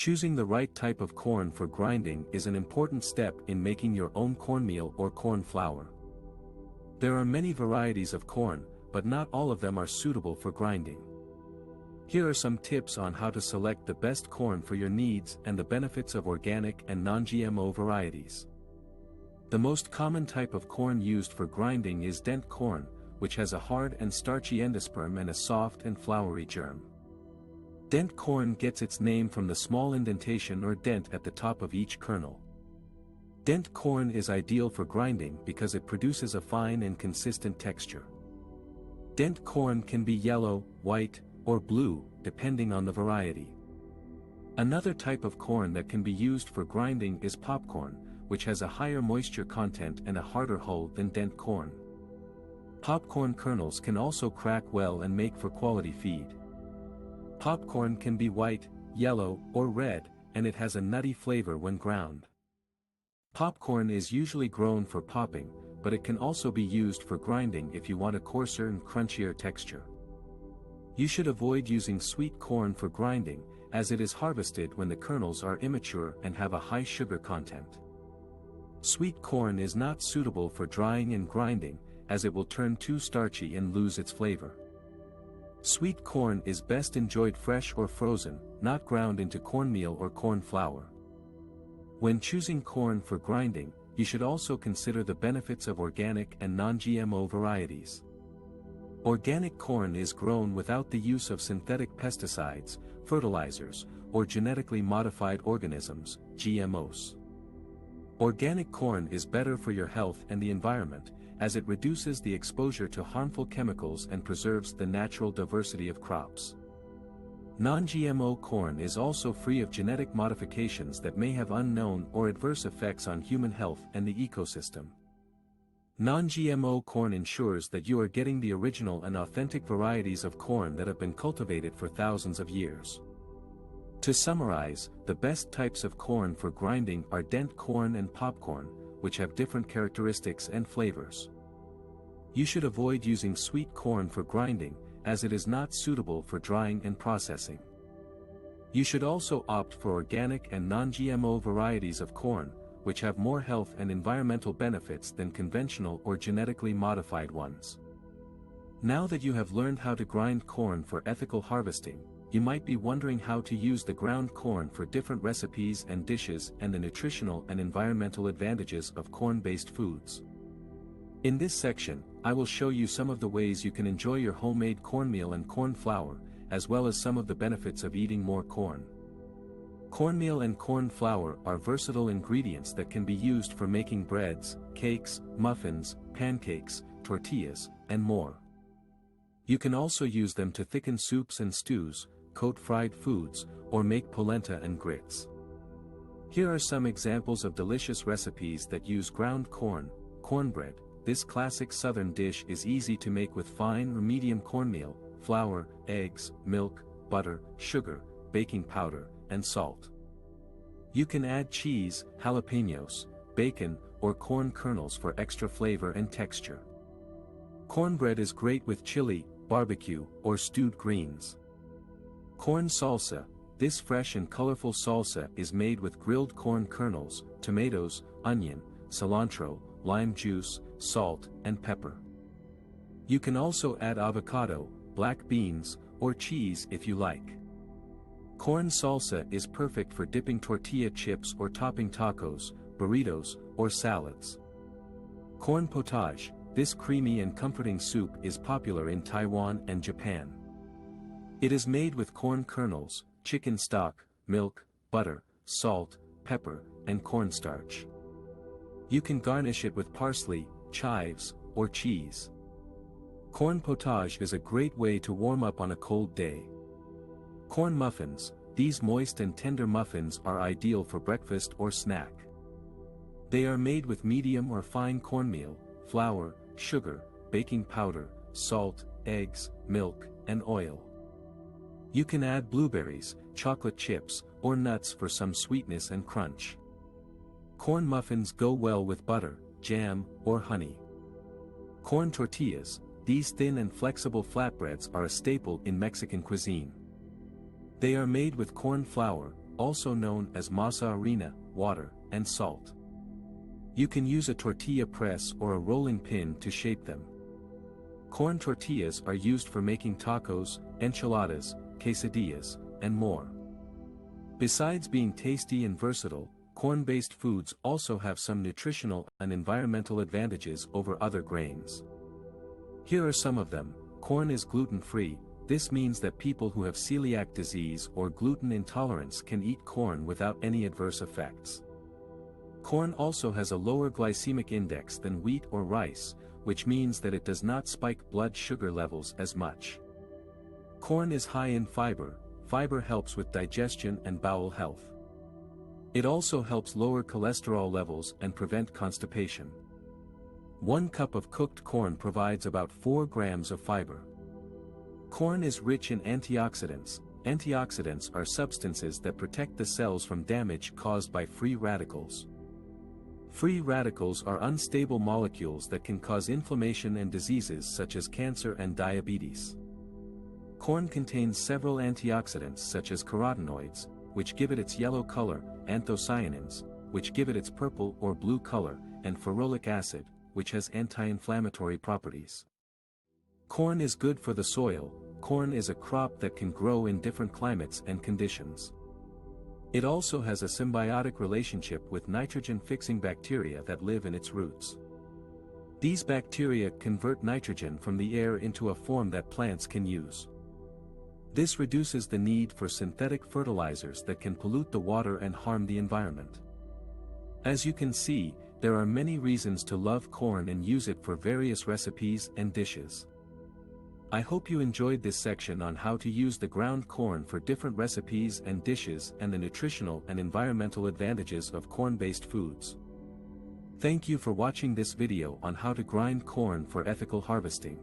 Choosing the right type of corn for grinding is an important step in making your own cornmeal or corn flour. There are many varieties of corn, but not all of them are suitable for grinding. Here are some tips on how to select the best corn for your needs and the benefits of organic and non-GMO varieties. The most common type of corn used for grinding is dent corn, which has a hard and starchy endosperm and a soft and floury germ. Dent corn gets its name from the small indentation or dent at the top of each kernel. Dent corn is ideal for grinding because it produces a fine and consistent texture. Dent corn can be yellow, white, or blue, depending on the variety. Another type of corn that can be used for grinding is popcorn, which has a higher moisture content and a harder hull than dent corn. Popcorn kernels can also crack well and make for quality feed. Popcorn can be white, yellow, or red, and it has a nutty flavor when ground. Popcorn is usually grown for popping, but it can also be used for grinding if you want a coarser and crunchier texture. You should avoid using sweet corn for grinding, as it is harvested when the kernels are immature and have a high sugar content. Sweet corn is not suitable for drying and grinding, as it will turn too starchy and lose its flavor. Sweet corn is best enjoyed fresh or frozen, not ground into cornmeal or corn flour. When choosing corn for grinding, you should also consider the benefits of organic and non-GMO varieties. Organic corn is grown without the use of synthetic pesticides, fertilizers, or genetically modified organisms, GMOs. Organic corn is better for your health and the environment, as it reduces the exposure to harmful chemicals and preserves the natural diversity of crops. Non-GMO corn is also free of genetic modifications that may have unknown or adverse effects on human health and the ecosystem. Non-GMO corn ensures that you are getting the original and authentic varieties of corn that have been cultivated for thousands of years. To summarize, the best types of corn for grinding are dent corn and popcorn, which have different characteristics and flavors. You should avoid using sweet corn for grinding, as it is not suitable for drying and processing. You should also opt for organic and non-GMO varieties of corn, which have more health and environmental benefits than conventional or genetically modified ones. Now that you have learned how to grind corn for ethical harvesting, you might be wondering how to use the ground corn for different recipes and dishes and the nutritional and environmental advantages of corn-based foods. In this section, I will show you some of the ways you can enjoy your homemade cornmeal and corn flour, as well as some of the benefits of eating more corn. Cornmeal and corn flour are versatile ingredients that can be used for making breads, cakes, muffins, pancakes, tortillas, and more. You can also use them to thicken soups and stews, coat fried foods, or make polenta and grits. Here are some examples of delicious recipes that use ground corn. Cornbread. This classic southern dish is easy to make with fine or medium cornmeal, flour, eggs, milk, butter, sugar, baking powder, and salt. You can add cheese, jalapenos, bacon, or corn kernels for extra flavor and texture. Cornbread is great with chili, barbecue, or stewed greens. Corn salsa. This fresh and colorful salsa is made with grilled corn kernels, tomatoes, onion, cilantro, lime juice, salt, and pepper. You can also add avocado, black beans, or cheese if you like. Corn salsa is perfect for dipping tortilla chips or topping tacos, burritos, or salads. Corn potage. This creamy and comforting soup is popular in Taiwan and Japan. It is made with corn kernels, chicken stock, milk, butter, salt, pepper, and cornstarch. You can garnish it with parsley, chives, or cheese. Corn potage is a great way to warm up on a cold day. Corn muffins. These moist and tender muffins are ideal for breakfast or snack. They are made with medium or fine cornmeal, flour, sugar, baking powder, salt, eggs, milk, and oil. You can add blueberries, chocolate chips, or nuts for some sweetness and crunch. Corn muffins go well with butter, jam, or honey. Corn tortillas. These thin and flexible flatbreads are a staple in Mexican cuisine. They are made with corn flour, also known as masa harina, water, and salt. You can use a tortilla press or a rolling pin to shape them. Corn tortillas are used for making tacos, enchiladas, quesadillas, and more. Besides being tasty and versatile, corn-based foods also have some nutritional and environmental advantages over other grains. Here are some of them. Corn is gluten-free. This means that people who have celiac disease or gluten intolerance can eat corn without any adverse effects. Corn also has a lower glycemic index than wheat or rice, which means that it does not spike blood sugar levels as much. Corn is high in fiber. Fiber helps with digestion and bowel health. It also helps lower cholesterol levels and prevent constipation. 1 cup of cooked corn provides about 4 grams of fiber. Corn is rich in antioxidants. Antioxidants are substances that protect the cells from damage caused by free radicals. Free radicals are unstable molecules that can cause inflammation and diseases such as cancer and diabetes. Corn contains several antioxidants such as carotenoids, which give it its yellow color, anthocyanins, which give it its purple or blue color, and ferulic acid, which has anti-inflammatory properties. Corn is good for the soil. Corn is a crop that can grow in different climates and conditions. It also has a symbiotic relationship with nitrogen-fixing bacteria that live in its roots. These bacteria convert nitrogen from the air into a form that plants can use. This reduces the need for synthetic fertilizers that can pollute the water and harm the environment. As you can see, there are many reasons to love corn and use it for various recipes and dishes. I hope you enjoyed this section on how to use the ground corn for different recipes and dishes and the nutritional and environmental advantages of corn-based foods. Thank you for watching this video on how to grind corn for ethical harvesting.